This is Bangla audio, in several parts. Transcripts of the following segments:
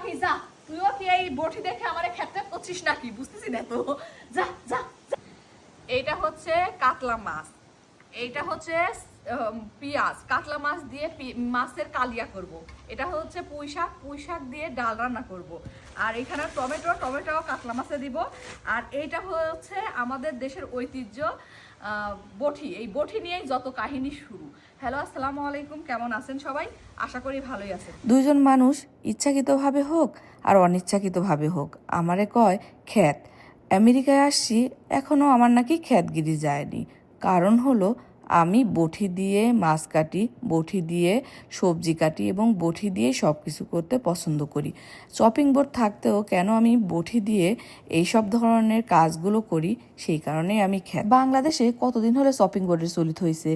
কি যা, তুইও কি এই বটি দেখে আমারে খেতে করছিস নাকি? বুঝতেছি না তো। যা যা যা। এইটা হচ্ছে কাতলা মাছ, এইটা হচ্ছে পেঁয়াজ, কাতলা মাছ দিয়ে মাছের কালিয়া করব। এটা হচ্ছে পুঁই শাক দিয়ে ডাল রান্না করব। আর এখানে টমেটো কাতলা মাছে দিব। আর এইটা হচ্ছে আমাদের দেশের ঐতিহ্য বটি। এই বটি নিয়েই যত কাহিনী শুরু। হ্যালো, আসসালামু আলাইকুম, কেমন আছেন সবাই? আশা করি ভালোই আছেন। দুইজন মানুষ ইচ্ছাকৃতভাবে হোক আর অনিচ্ছাকৃতভাবে হোক আমারে কয় খ্যাত। আমেরিকায় আসছি, এখনও আমার নাকি খ্যাতগিরি যায়নি। কারণ হলো আমি বটি দিয়ে মাছ কাটি, বটি দিয়ে সবজি কাটি এবং বটি দিয়ে সব কিছু করতে পছন্দ করি। চপিং বোর্ড থাকতেও কেন আমি বটি দিয়ে এইসব ধরনের কাজগুলো করি, সেই কারণেই আমি খ্যাত। বাংলাদেশে কতদিন হলে চপিং বোর্ডের চলিত হয়েছে।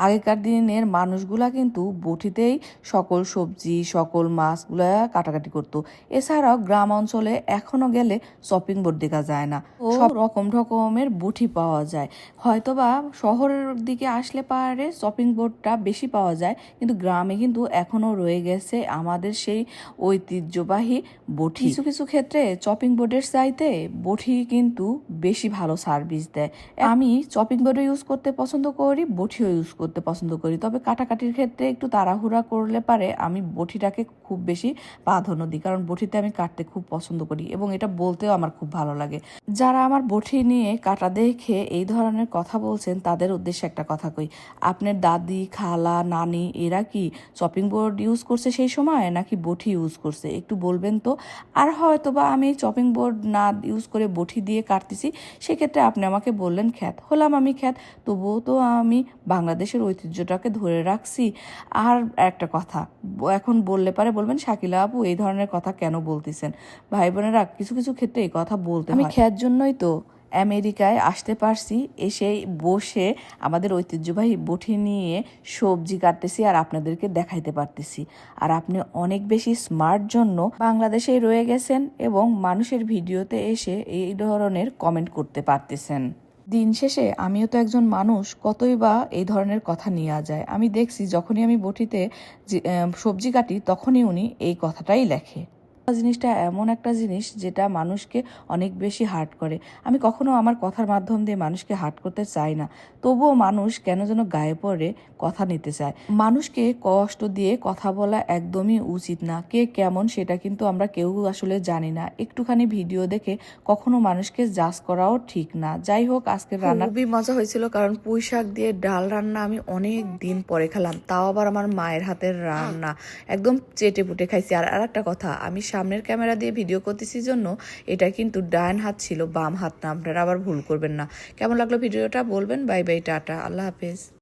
আগেকার দিনের মানুষগুলা কিন্তু বটিতেই সকল সবজি সকল মাছগুলা কাটাকাটি করতো। এছাড়াও গ্রাম অঞ্চলে এখনো গেলে চপিং বোর্ড দেখা যায় না, সব রকমের বটি পাওয়া যায়। হয়তোবা শহরের দিকে আসলে পারে চপিং বোর্ডটা বেশি পাওয়া যায়, কিন্তু গ্রামে কিন্তু এখনো রয়ে গেছে আমাদের সেই ঐতিহ্যবাহী বটি। কিছু কিছু ক্ষেত্রে চপিং বোর্ডের চাইতে বটি কিন্তু বেশি ভালো সার্ভিস দেয়। আমি চপিং বোর্ডও ইউজ করতে পছন্দ করি, বটিও ইউজ করতে পছন্দ করি। তবে কাটাকাটির ক্ষেত্রে একটু তাড়াহুড়া করলে পারে আমি বটিটাকে খুব বেশি প্রাধান্য দিই, কারণ বটিতে আমি কাটতে খুব পছন্দ করি এবং এটা বলতেও আমার খুব ভালো লাগে। যারা আমার বটি নিয়ে কাটা দেখে এই ধরনের কথা বলছেন তাদের উদ্দেশ্যে একটা কথা কই, আপনার দাদি খালা নানি এরা কি চপিং বোর্ড ইউজ করছে সেই সময় নাকি বটি ইউজ করছে, একটু বলবেন তো। আর হয়তোবা আমি চপিং বোর্ড না ইউজ করে বটি দিয়ে কাটতেছি, সেক্ষেত্রে আপনি আমাকে বললেন খ্যাত, হলাম আমি খ্যাত, তবুও তো আমি বাংলাদেশের ঐতিহ্যটাকে ধরে রাখছি। আর একটা কথা, এখন বললে পারে বলবেন শাকিলা আপু এই ধরনের কথা কেন বলতেছেন। ভাই বোনেরা, কিছু কিছু ক্ষেত্রে এই কথা বলতে হয়। আমি খ্যাত জন্যই তো আমেরিকায় আসতে পারছি, এসে বসে আমাদের ঐতিহ্যবাহী বটি নিয়ে সবজি কাটতেছি আর আপনাদেরকে দেখাইতে পারতেছি। আর আপনি অনেক বেশি স্মার্ট জন্য বাংলাদেশেই রয়ে গেছেন এবং মানুষের ভিডিওতে এসে এই ধরনের কমেন্ট করতে পারতেছেন। দিন শেষে আমিও তো একজন মানুষ, কতই বা এই ধরনের কথা নিয়ে যায়। আমি দেখছি যখনই আমি বটিতে সবজি কাটি তখনই উনি এই কথাটাই লেখে। জিনিসটা এমন একটা জিনিস যেটা মানুষকে অনেক বেশি হার্ট করে। আমি কখনো আমার কথার মাধ্যম দিয়ে মানুষকে হার্ট করতে চাই না, তবুও মানুষ কেন যেন গায়ে পড়ে কথা নিতে চায়। মানুষকে কষ্ট দিয়ে কথা বলা একদমই উচিত না। কে কেমন সেটা কিন্তু আমরা কেউ আসলে জানি না। একটুখানি ভিডিও দেখে কখনো মানুষকে জাজ করাও ঠিক না। যাই হোক, আজকের রান্না খুবই মজা হয়েছিল, কারণ পুঁই শাক দিয়ে ডাল রান্না আমি অনেক দিন পরে খেলাম, তাও আবার আমার মায়ের হাতের রান্না, একদম চেটে পুটে খাইছি। আর একটা কথা, আমি সামনের ক্যামেরা দিয়ে ভিডিও করতেছি জন্য এটা কিন্তু ডান হাত ছিল, বাম হাত না, আপনারা আবার ভুল করবেন না। কেমন লাগলো ভিডিওটা বলবেন। বাই বাই, টাটা, আল্লাহ হাফেজ।